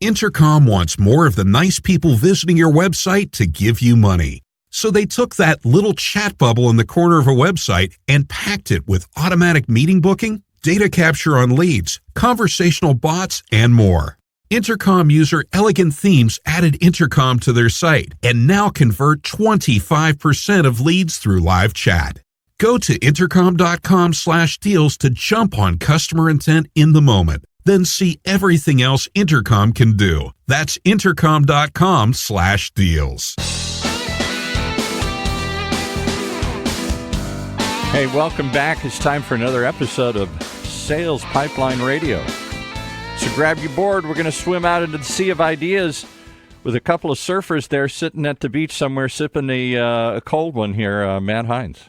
Intercom wants more of the nice people visiting your website to give you money. So they took that little chat bubble in the corner of a website and packed it with automatic meeting booking, data capture on leads, conversational bots, and more. Intercom user Elegant Themes added Intercom to their site and now convert 25% of leads through live chat. Go to intercom.com/deals to jump on customer intent in the moment. Then see everything else Intercom can do. That's intercom.com/deals. Hey, welcome back. It's time for another episode of Sales Pipeline Radio. So grab your board. We're going to swim out into the sea of ideas with a couple of surfers there sitting at the beach somewhere sipping a cold one here, Matt Heinz.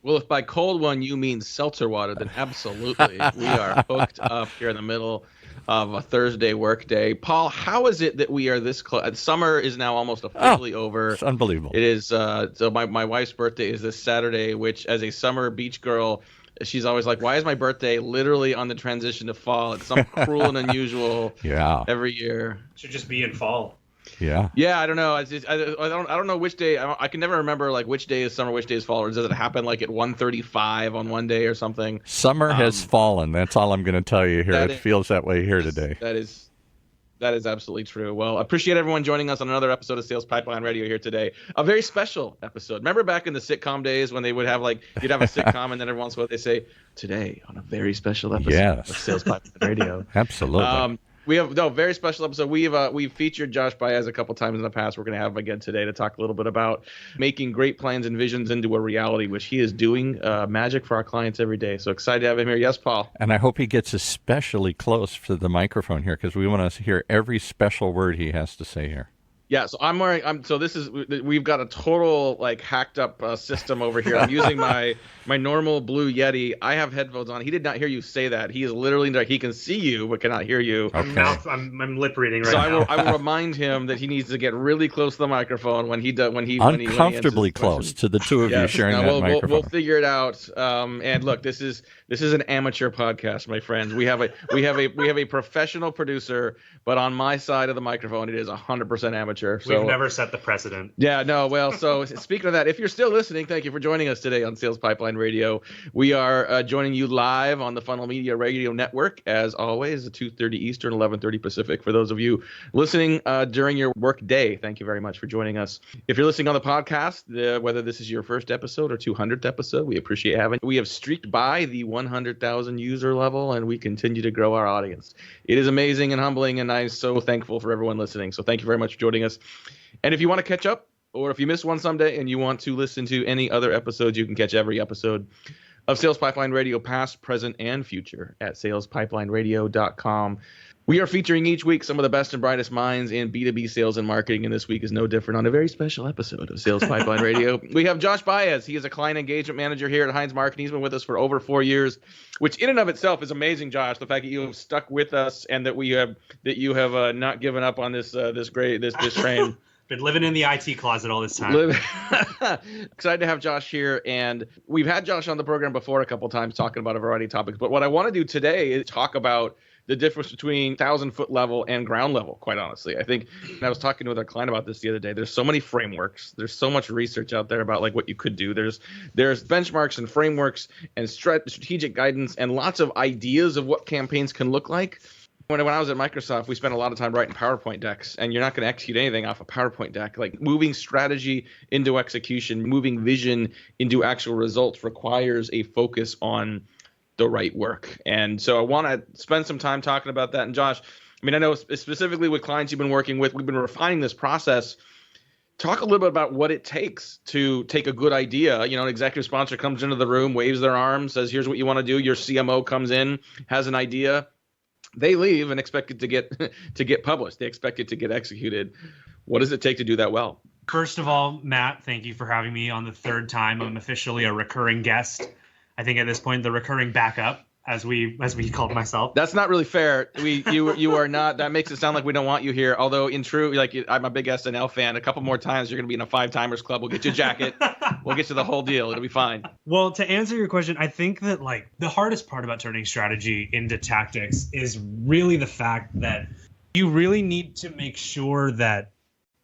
Well, if by cold one you mean seltzer water, then absolutely. We are hooked up here in the middle of a Thursday work day. Paul, how is it that we are this close? Summer is now almost officially over. It's unbelievable. It is. So my wife's birthday is this Saturday, which as a summer beach girl, she's always like, why is my birthday literally on the transition to fall? It's some cruel and unusual every year. It should just be in fall. Yeah. Yeah, I don't know. I don't know which day. I can never remember like which day is summer, which day is fall, or does it happen like at 1:35 on one day or something? Summer has fallen. That's all I'm going to tell you here. It feels that way here today. That is absolutely true. Well, appreciate everyone joining us on another episode of Sales Pipeline Radio here today. A very special episode. Remember back in the sitcom days when they would have you'd have a sitcom and then every once in a while they say, today on a very special episode of Sales Pipeline Radio. Absolutely. We have very special episode. We've featured Josh Baez a couple times in the past. We're going to have him again today to talk a little bit about making great plans and visions into a reality, which he is doing magic for our clients every day. So excited to have him here. Yes, Paul. And I hope he gets especially close to the microphone here because we want to hear every special word he has to say here. Yeah, so we've got a total hacked up system over here. I'm using my normal Blue Yeti. I have headphones on. He did not hear you say that. He is literally he can see you but cannot hear you. Okay. I'm lip reading right now. So I will remind him that he needs to get really close to the microphone when he uncomfortably close to the two of you sharing that microphone. We'll figure it out. And look, this is an amateur podcast, my friends. We have a professional producer, but on my side of the microphone, it is 100% amateur. So, we've never set the precedent. Yeah, no. Well, so speaking of that, if you're still listening, thank you for joining us today on Sales Pipeline Radio. We are joining you live on the Funnel Media Radio Network, as always, at 2:30 Eastern, 11:30 Pacific. For those of you listening during your work day, thank you very much for joining us. If you're listening on the podcast, whether this is your first episode or 200th episode, we appreciate having you. We have streaked by the 100,000 user level, and we continue to grow our audience. It is amazing and humbling, and I'm so thankful for everyone listening. So thank you very much for joining us. And if you want to catch up, or if you missed one someday and you want to listen to any other episodes, you can catch every episode of Sales Pipeline Radio, past, present, and future at salespipelineradio.com. We are featuring each week some of the best and brightest minds in B2B sales and marketing, and this week is no different on a very special episode of Sales Pipeline Radio. We have Josh Baez. He is a client engagement manager here at Heinz Marketing. He's been with us for over 4 years, which in and of itself is amazing, Josh. The fact that you have stuck with us and that you have not given up on this train. Been living in the IT closet all this time. Excited to have Josh here, and we've had Josh on the program before a couple times talking about a variety of topics. But what I want to do today is talk about the difference between 1,000-foot level and ground level, quite honestly. I think, and I was talking with a client about this the other day, there's so many frameworks. There's so much research out there about what you could do. There's benchmarks and frameworks and strategic guidance and lots of ideas of what campaigns can look like. When I was at Microsoft, we spent a lot of time writing PowerPoint decks, and you're not going to execute anything off a PowerPoint deck. Moving strategy into execution, moving vision into actual results requires a focus on the right work. And so I want to spend some time talking about that. And Josh, I know specifically with clients you've been working with, we've been refining this process. Talk a little bit about what it takes to take a good idea. An executive sponsor comes into the room, waves their arm, says, here's what you want to do. Your CMO comes in, has an idea. They leave and expect it to get published. They expect it to get executed. What does it take to do that well? First of all, Matt, thank you for having me on the third time. I'm officially a recurring guest. I think at this point, the recurring backup, as we called myself. That's not really fair. You are not. That makes it sound like we don't want you here. Although in true, I'm a big SNL fan. A couple more times, you're going to be in a 5-timers club. We'll get you a jacket. We'll get you the whole deal. It'll be fine. Well, to answer your question, I think that the hardest part about turning strategy into tactics is really the fact that You really need to make sure that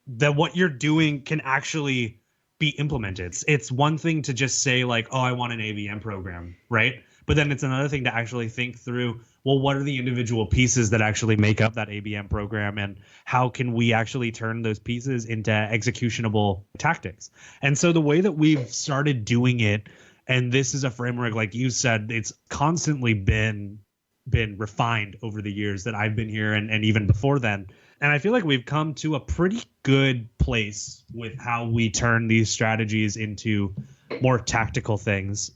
what you're doing can actually be implemented. It's one thing to just say like, oh, I want an ABM program, right? But then it's another thing to actually think through, well, what are the individual pieces that actually make up that ABM program, and how can we actually turn those pieces into executionable tactics? And so the way that we've started doing it, and this is a framework, like you said, it's constantly been refined over the years that I've been here and even before then. And I feel like we've come to a pretty good place with how we turn these strategies into more tactical things.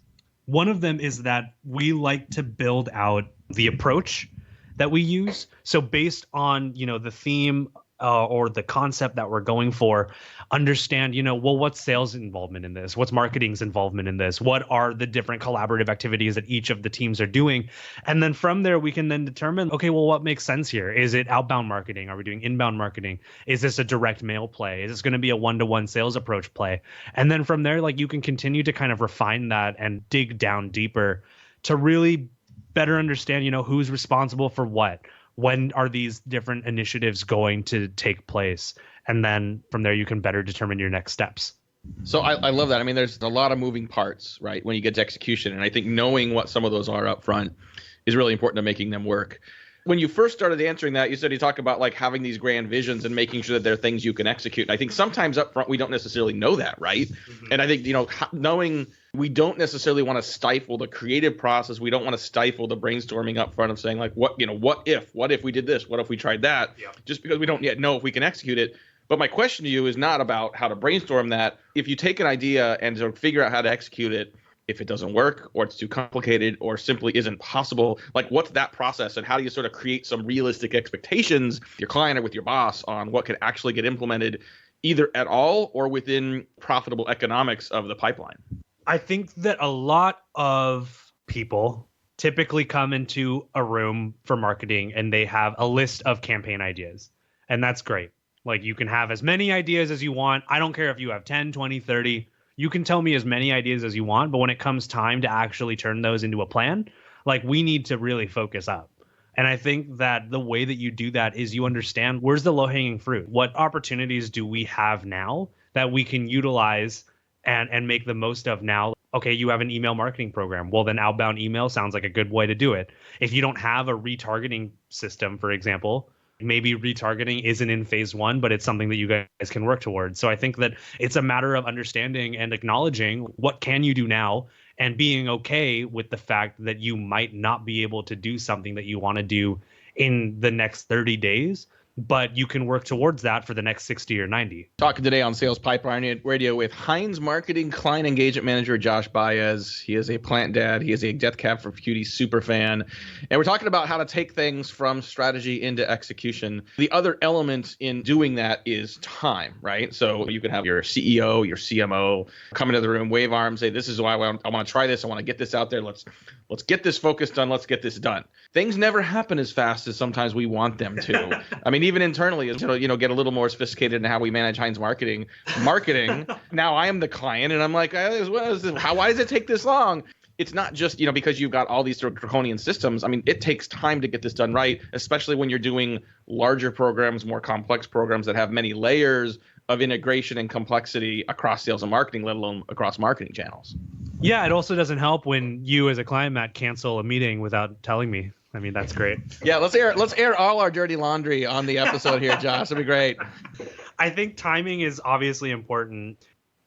One of them is that we like to build out the approach that we use. So based on, the theme or the concept that we're going for, understand, well, what's sales involvement in this? What's marketing's involvement in this? What are the different collaborative activities that each of the teams are doing? And then from there, we can then determine, okay, well, what makes sense here? Is it outbound marketing? Are we doing inbound marketing? Is this a direct mail play? Is this going to be a one-to-one sales approach play? And then from there, like, you can continue to kind of refine that and dig down deeper to really better understand, who's responsible for what. When are these different initiatives going to take place? And then from there, you can better determine your next steps. So I love that. I mean, there's a lot of moving parts, right, when you get to execution. And I think knowing what some of those are up front is really important to making them work. When you first started answering that, you talked about like having these grand visions and making sure that they're things you can execute. And I think sometimes up front, we don't necessarily know that, right? Mm-hmm. And I think, knowing we don't necessarily want to stifle the creative process. We don't want to stifle the brainstorming up front of saying like, what if we did this? What if we tried that? Yeah. Just because we don't yet know if we can execute it. But my question to you is not about how to brainstorm that. If you take an idea and sort of figure out how to execute it, if it doesn't work or it's too complicated or simply isn't possible, like what's that process, and how do you sort of create some realistic expectations with your client or with your boss on what could actually get implemented either at all or within profitable economics of the pipeline? I think that a lot of people typically come into a room for marketing and they have a list of campaign ideas, and that's great. Like, you can have as many ideas as you want. I don't care if you have 10, 20, 30. You can tell me as many ideas as you want, but when it comes time to actually turn those into a plan, like, we need to really focus up. And I think that the way that you do that is you understand where's the low-hanging fruit. What opportunities do we have now that we can utilize and make the most of now? Okay, you have an email marketing program. Well, then outbound email sounds like a good way to do it. If you don't have a retargeting system, for example, maybe retargeting isn't in phase one, but it's something that you guys can work towards. So I think that it's a matter of understanding and acknowledging what can you do now and being okay with the fact that you might not be able to do something that you want to do in the next 30 days, but you can work towards that for the next 60 or 90. Talking today on Sales Pipeline Radio with Heinz Marketing Client Engagement Manager Josh Baez. He is a plant dad. He is a Death Cab for Cutie super fan. And we're talking about how to take things from strategy into execution. The other element in doing that is time, right? So you can have your CEO, your CMO come into the room, wave arms, say, this is why I want to try this. I want to get this out there. Let's get this focus done. Let's get this done. Things never happen as fast as sometimes we want them to. I mean, even internally, get a little more sophisticated in how we manage Heinz Marketing. Now I am the client, and I'm like, why does it take this long? It's not just, because you've got all these sort of draconian systems. I mean, it takes time to get this done right, especially when you're doing larger programs, more complex programs that have many layers of integration and complexity across sales and marketing, let alone across marketing channels. Yeah, it also doesn't help when you as a client, Matt, cancel a meeting without telling me. I mean, that's great. Yeah, let's air all our dirty laundry on the episode here, Josh. It'd be great. I think timing is obviously important.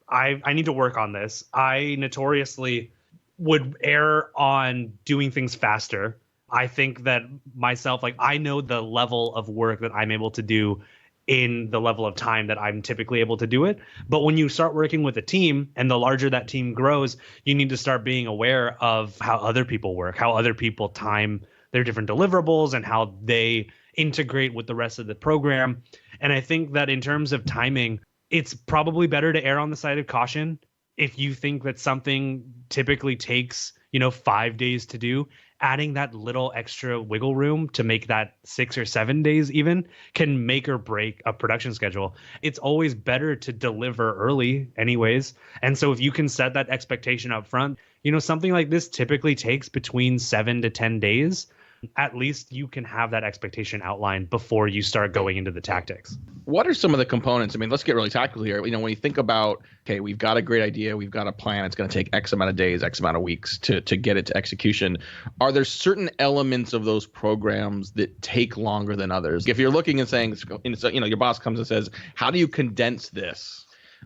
I need to work on this. I notoriously would err on doing things faster. I think that myself, I know the level of work that I'm able to do in the level of time that I'm typically able to do it. But when you start working with a team and the larger that team grows, you need to start being aware of how other people work, how other people time their different deliverables and how they integrate with the rest of the program. And I think that in terms of timing, it's probably better to err on the side of caution. If you think that something typically takes, 5 days to do, adding that little extra wiggle room to make that 6 or 7 days even can make or break a production schedule. It's always better to deliver early anyways. And so if you can set that expectation up front, something like this typically takes between 7 to 10 days. at least you can have that expectation outlined before you start going into the tactics. What are some of the components? I mean, let's get really tactical here. When you think about, okay, we've got a great idea, we've got a plan, it's going to take X amount of days, X amount of weeks to get it to execution. Are there certain elements of those programs that take longer than others? If you're looking and saying, your boss comes and says, how do you condense this?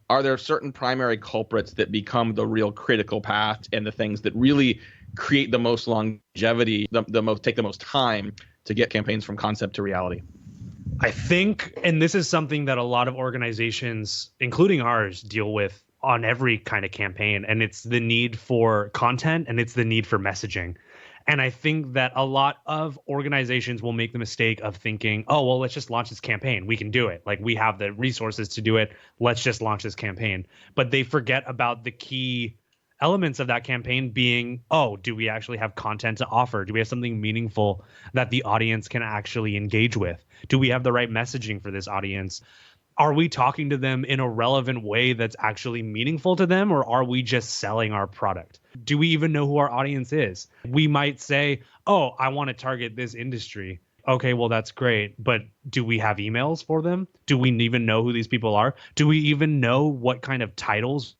Are there certain primary culprits that become the real critical path and the things that really create the most longevity, take the most time to get campaigns from concept to reality? I think, and this is something that a lot of organizations, including ours, deal with on every kind of campaign, and it's the need for content and it's the need for messaging. And I think that a lot of organizations will make the mistake of thinking, oh, well, let's just launch this campaign. We can do it. Like, we have the resources to do it. Let's just launch this campaign. But they forget about the key elements of that campaign being, oh, do we actually have content to offer? Do we have something meaningful that the audience can actually engage with? Do we have the right messaging for this audience? Are we talking to them in a relevant way that's actually meaningful to them, or are we just selling our product? Do we even know who our audience is? We might say, oh, I want to target this industry. Okay, well, that's great. But do we have emails for them? Do we even know who these people are? Do we even know what kind of titles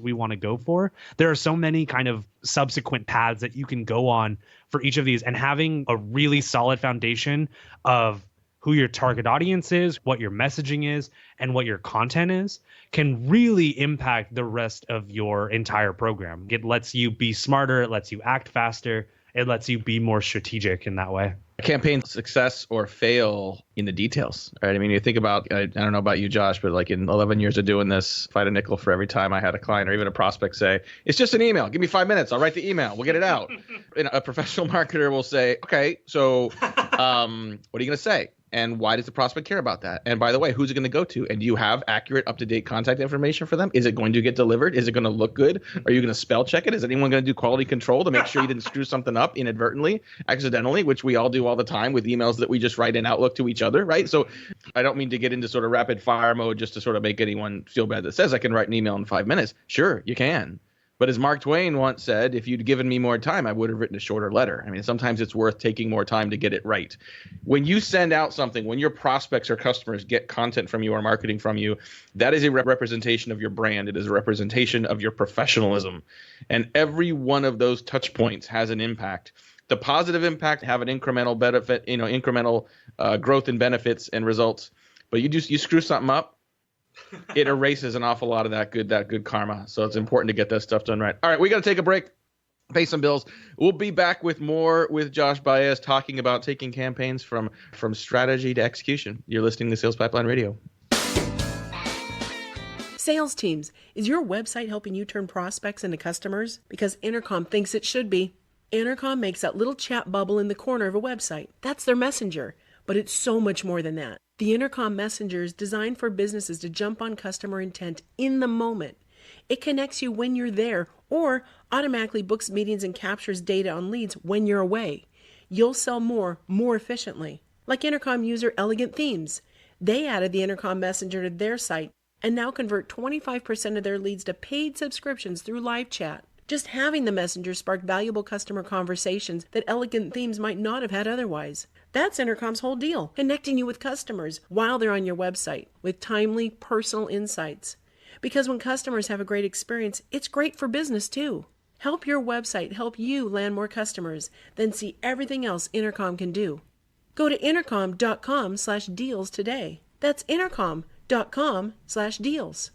we want to go for? There are so many kind of subsequent paths that you can go on for each of these, and having a really solid foundation of who your target audience is, what your messaging is, and what your content is can really impact the rest of your entire program. It lets you be smarter, it lets you act faster, it lets you be more strategic in that way. Campaign success or fail in the details, right? I mean, you think about, I don't know about you, Josh, but like in 11 years of doing this, if I had a nickel for every time I had a client or even a prospect say, it's just an email, give me 5 minutes, I'll write the email, we'll get it out. And a professional marketer will say, okay, so what are you going to say? And why does the prospect care about that? And by the way, who's it going to go to? And do you have accurate, up-to-date contact information for them? Is it going to get delivered? Is it going to look good? Are you going to spell check it? Is anyone going to do quality control to make sure you didn't screw something up inadvertently, accidentally, which we all do all the time with emails that we just write in Outlook to each other, right? So I don't mean to get into sort of rapid fire mode just to sort of make anyone feel bad that says I can write an email in 5 minutes. Sure, you can. But as Mark Twain once said, if you'd given me more time, I would have written a shorter letter. I mean, sometimes it's worth taking more time to get it right. When you send out something, when your prospects or customers get content from you or marketing from you, that is a representation of your brand. It is a representation of your professionalism. And every one of those touch points has an impact. The positive impact have an incremental benefit, incremental growth in benefits and results. But you screw something up, it erases an awful lot of that good karma. So it's important to get that stuff done right. All right, we got to take a break, pay some bills. We'll be back with more with Josh Baez talking about taking campaigns from strategy to execution. You're listening to Sales Pipeline Radio. Sales teams, is your website helping you turn prospects into customers? Because Intercom thinks it should be. Intercom makes that little chat bubble in the corner of a website. That's their messenger. But it's so much more than that. The Intercom Messenger is designed for businesses to jump on customer intent in the moment. It connects you when you're there or automatically books meetings and captures data on leads when you're away. You'll sell more efficiently. Like Intercom user Elegant Themes. They added the Intercom Messenger to their site and now convert 25% of their leads to paid subscriptions through live chat. Just having the messenger sparked valuable customer conversations that Elegant Themes might not have had otherwise. That's Intercom's whole deal, connecting you with customers while they're on your website with timely, personal insights. Because when customers have a great experience, it's great for business too. Help your website help you land more customers, then see everything else Intercom can do. Go to intercom.com/deals today. That's intercom.com/deals.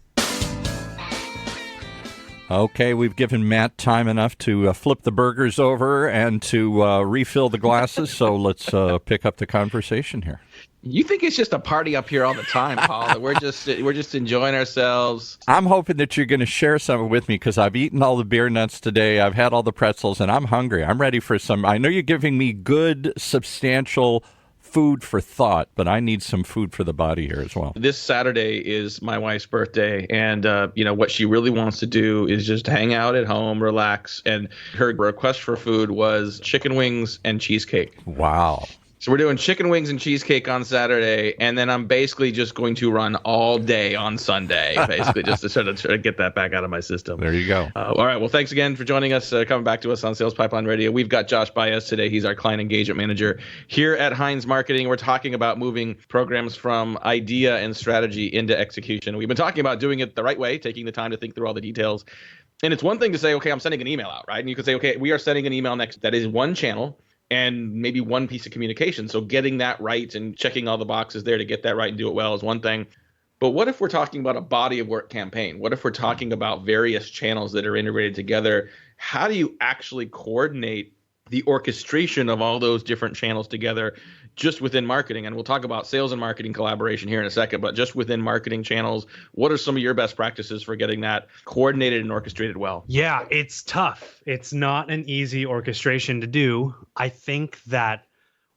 Okay, we've given Matt time enough to flip the burgers over and to refill the glasses, so let's pick up the conversation here. You think it's just a party up here all the time, Paul? That we're just enjoying ourselves. I'm hoping that you're going to share some with me because I've eaten all the beer nuts today. I've had all the pretzels, and I'm hungry. I'm ready for some. I know you're giving me good, substantial food for thought, but I need some food for the body here as well. This Saturday is my wife's birthday, and what she really wants to do is just hang out at home, relax, and her request for food was chicken wings and cheesecake. Wow. So we're doing chicken wings and cheesecake on Saturday, and then I'm basically just going to run all day on Sunday, basically, just to sort of get that back out of my system. There you go. All right. Well, thanks again for joining us, coming back to us on Sales Pipeline Radio. We've got Josh Baez today. He's our client engagement manager here at Heinz Marketing. We're talking about moving programs from idea and strategy into execution. We've been talking about doing it the right way, taking the time to think through all the details. And it's one thing to say, okay, I'm sending an email out, right? And you could say, okay, we are sending an email next. That is one channel and maybe one piece of communication. So getting that right and checking all the boxes there to get that right and do it well is one thing. But what if we're talking about a body of work campaign? What if we're talking about various channels that are integrated together? How do you actually coordinate the orchestration of all those different channels together just within marketing? And we'll talk about sales and marketing collaboration here in a second, but just within marketing channels, what are some of your best practices for getting that coordinated and orchestrated well? Yeah, it's tough. It's not an easy orchestration to do. I think that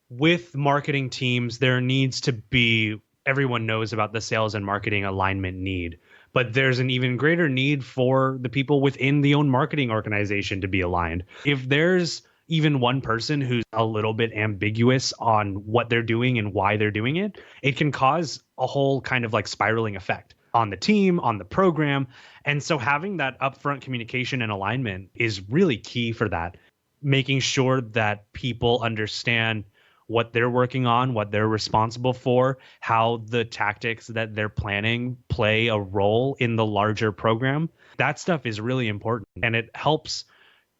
with marketing teams, there needs to be, everyone knows about the sales and marketing alignment need, but there's an even greater need for the people within the own marketing organization to be aligned. If there's even one person who's a little bit ambiguous on what they're doing and why they're doing it, it can cause a whole kind of like spiraling effect on the team, on the program. And so having that upfront communication and alignment is really key for that, making sure that people understand what they're working on, what they're responsible for, how the tactics that they're planning play a role in the larger program. That stuff is really important, and it helps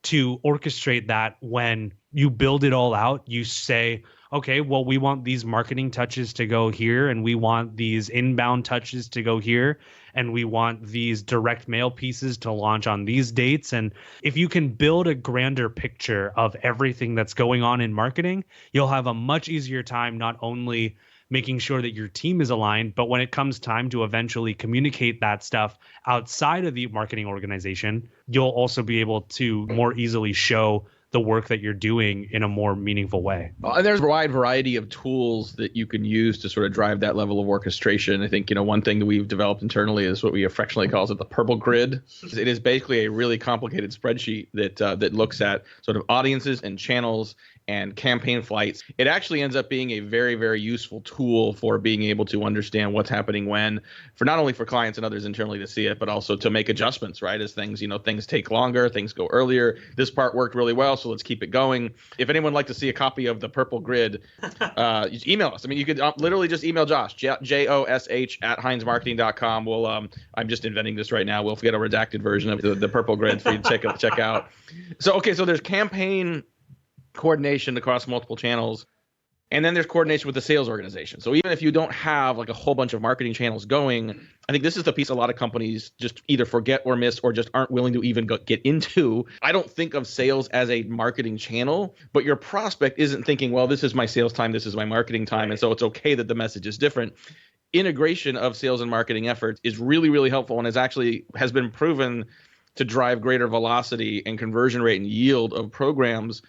to orchestrate that. When you build it all out, you say, okay, well, we want these marketing touches to go here, and we want these inbound touches to go here, and we want these direct mail pieces to launch on these dates. And if you can build a grander picture of everything that's going on in marketing, you'll have a much easier time not only making sure that your team is aligned, but when it comes time to eventually communicate that stuff outside of the marketing organization, you'll also be able to more easily show the work that you're doing in a more meaningful way. And there's a wide variety of tools that you can use to sort of drive that level of orchestration. I think, one thing that we've developed internally is what we affectionately calls it the purple grid. It is basically a really complicated spreadsheet that looks at sort of audiences and channels and campaign flights. It actually ends up being a very, very useful tool for being able to understand what's happening when, for not only for clients and others internally to see it, but also to make adjustments, right? As things, things take longer, things go earlier. This part worked really well, so let's keep it going. If anyone would like to see a copy of the purple grid, just email us. I mean, you could literally just email Josh, Josh at HeinzMarketing.com. We'll, I'm just inventing this right now. We'll get a redacted version of the purple grid for you to check out. So there's campaign coordination across multiple channels, and then there's coordination with the sales organization. So even if you don't have like a whole bunch of marketing channels going, I think this is the piece a lot of companies just either forget or miss or just aren't willing to even get into. I don't think of sales as a marketing channel, but your prospect isn't thinking, well, this is my sales time, this is my marketing time, and so it's okay that the message is different. Integration of sales and marketing efforts is really, really helpful, and has been proven to drive greater velocity and conversion rate and yield of programs.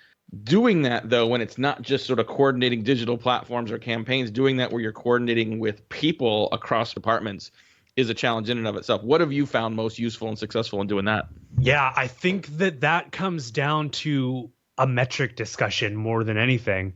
Doing that, though, when it's not just sort of coordinating digital platforms or campaigns, doing that where you're coordinating with people across departments is a challenge in and of itself. What have you found most useful and successful in doing that? Yeah, I think that comes down to a metric discussion more than anything.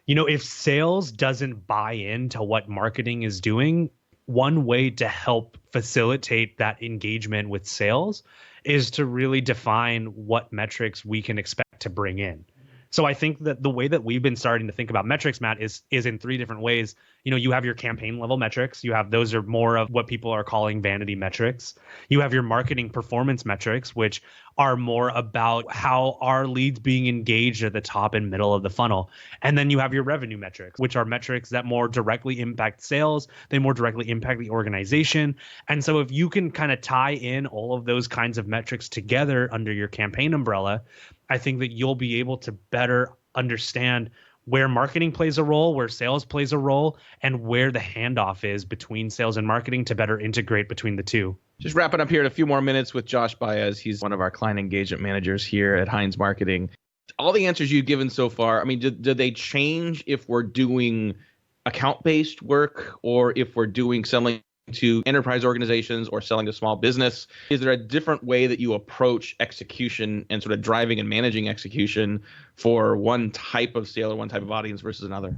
If sales doesn't buy into what marketing is doing, one way to help facilitate that engagement with sales is to really define what metrics we can expect to bring in. So I think that the way that we've been starting to think about metrics, Matt, is in three different ways. You have your campaign level metrics. Those are more of what people are calling vanity metrics. You have your marketing performance metrics, which are more about how are leads being engaged at the top and middle of the funnel. And then you have your revenue metrics, which are metrics that more directly impact sales. They more directly impact the organization. And so if you can kind of tie in all of those kinds of metrics together under your campaign umbrella, I think that you'll be able to better understand where marketing plays a role, where sales plays a role, and where the handoff is between sales and marketing to better integrate between the two. Just wrapping up here in a few more minutes with Josh Baez. He's one of our client engagement managers here at Heinz Marketing. All the answers you've given so far, I mean, do they change if we're doing account-based work or if we're doing selling to enterprise organizations or selling to small business? Is there a different way that you approach execution and sort of driving and managing execution for one type of sale or one type of audience versus another?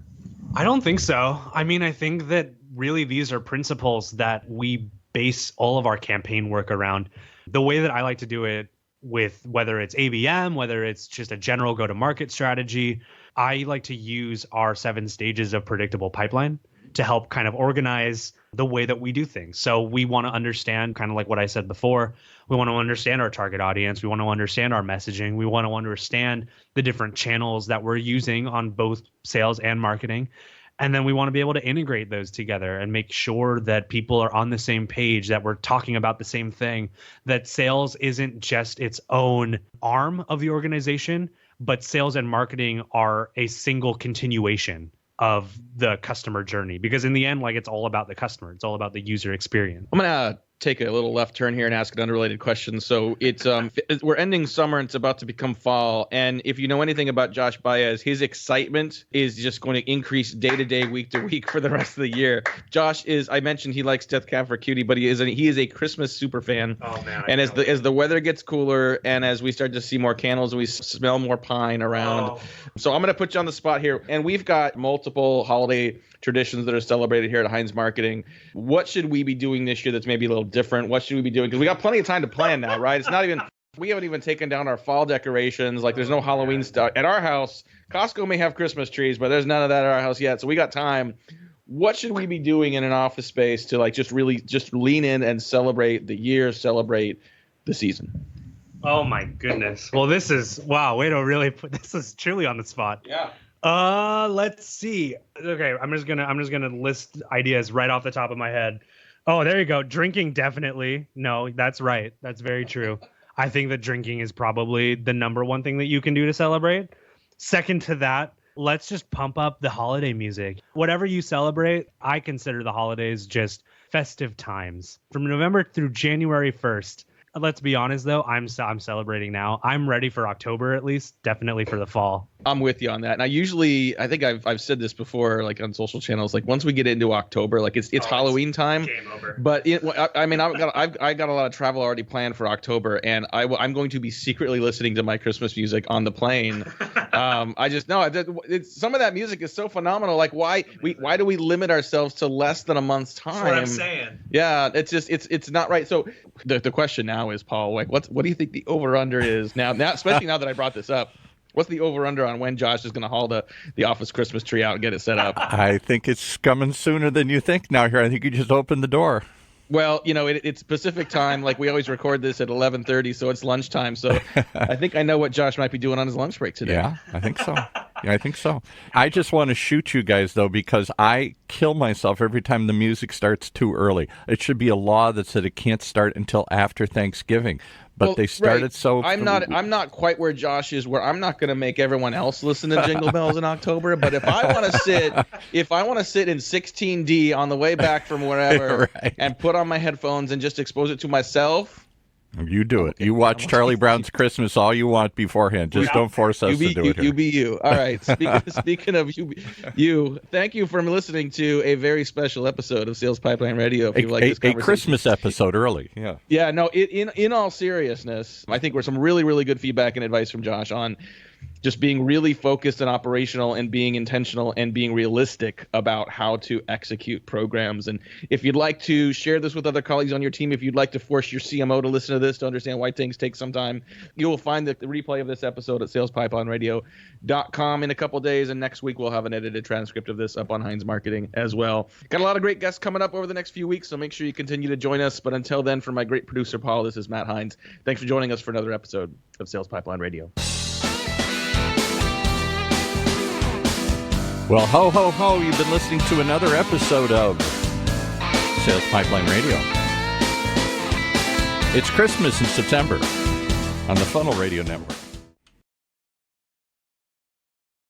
I don't think so. I mean, I think that really these are principles that we base all of our campaign work around. The way that I like to do it, with whether it's ABM, whether it's just a general go-to-market strategy, I like to use our 7 stages of predictable pipeline to help kind of organize the way that we do things. So we want to understand, kind of like what I said before, we want to understand our target audience. We want to understand our messaging. We want to understand the different channels that we're using on both sales and marketing. And then we want to be able to integrate those together and make sure that people are on the same page, that we're talking about the same thing, that sales isn't just its own arm of the organization, but sales and marketing are a single continuation of the customer journey. Because in the end, like, it's all about the customer. It's all about the user experience. I'm going to take a little left turn here and ask an unrelated question. So it's we're ending summer and it's about to become fall. And if you know anything about Josh Baez, his excitement is just going to increase day to day, week to week for the rest of the year. Josh is, I mentioned he likes Death Cab for Cutie, but he is a Christmas super fan. Oh man! And as the weather gets cooler and as we start to see more candles, we smell more pine around. Oh. So I'm going to put you on the spot here. And we've got multiple holiday traditions that are celebrated here at Heinz Marketing. What should we be doing this year that's maybe a little different? What should we be doing? Because we got plenty of time to plan now, right? It's not even, we haven't even taken down our fall decorations. Like, there's no Halloween stuff at our house. Costco may have Christmas trees, but there's none of that at our house yet. So we got time. What should we be doing in an office space to like just really just lean in and celebrate the year, celebrate the season? Oh my goodness. Well, this is, wow, way to really put, this is truly on the spot. Yeah. Let's see. Okay, I'm just gonna list ideas right off the top of my head. Oh, there you go. Drinking, definitely. No, that's right. That's very true. I think that drinking is probably the number one thing that you can do to celebrate. Second to that, let's just pump up the holiday music. Whatever you celebrate, I consider the holidays just festive times. From November through January 1st. Let's be honest, though, I'm celebrating now. I'm ready for October, at least, definitely for the fall. I'm with you on that. And I think I've said this before, like on social channels, like once we get into October, like it's Halloween time. Game over. But I mean, I got a lot of travel already planned for October, and I'm going to be secretly listening to my Christmas music on the plane. I just know some of that music is so phenomenal. Like, why do we limit ourselves to less than a month's time? That's what I'm saying. Yeah, it's just it's not right. So the question now is, Paul, like what do you think the over under is now, especially now that I brought this up? What's the over-under on when Josh is going to haul the office Christmas tree out and get it set up? I think it's coming sooner than you think now here. I think you just opened the door. Well, you know, it's Pacific time. Like, we always record this at 11:30, so it's lunchtime. So I think I know what Josh might be doing on his lunch break today. Yeah, I think so. I just want to shoot you guys, though, because I kill myself every time the music starts too early. It should be a law that said it can't start until after Thanksgiving. But they started right. so. I'm not quite where Josh is, where I'm not going to make everyone else listen to Jingle Bells in October. But if I want to sit in 16D on the way back from wherever right. and put on my headphones and just expose it to myself. You do it. You watch Charlie Brown's Christmas all you want beforehand. Just don't force us to do it here. You be you. All right. Speaking of you, thank you for listening to a very special episode of Sales Pipeline Radio. If you like this conversation. A Christmas episode early. Yeah. Yeah. No. In all seriousness, I think we're some really, really good feedback and advice from Josh on just being really focused and operational and being intentional and being realistic about how to execute programs. And if you'd like to share this with other colleagues on your team, if you'd like to force your CMO to listen to this to understand why things take some time, you will find the replay of this episode at salespipelineradio.com in a couple days. And next week, we'll have an edited transcript of this up on Heinz Marketing as well. Got a lot of great guests coming up over the next few weeks, so make sure you continue to join us. But until then, from my great producer, Paul, this is Matt Heinz. Thanks for joining us for another episode of Sales Pipeline Radio. Well, ho, ho, ho, you've been listening to another episode of Sales Pipeline Radio. It's Christmas in September on the Funnel Radio Network.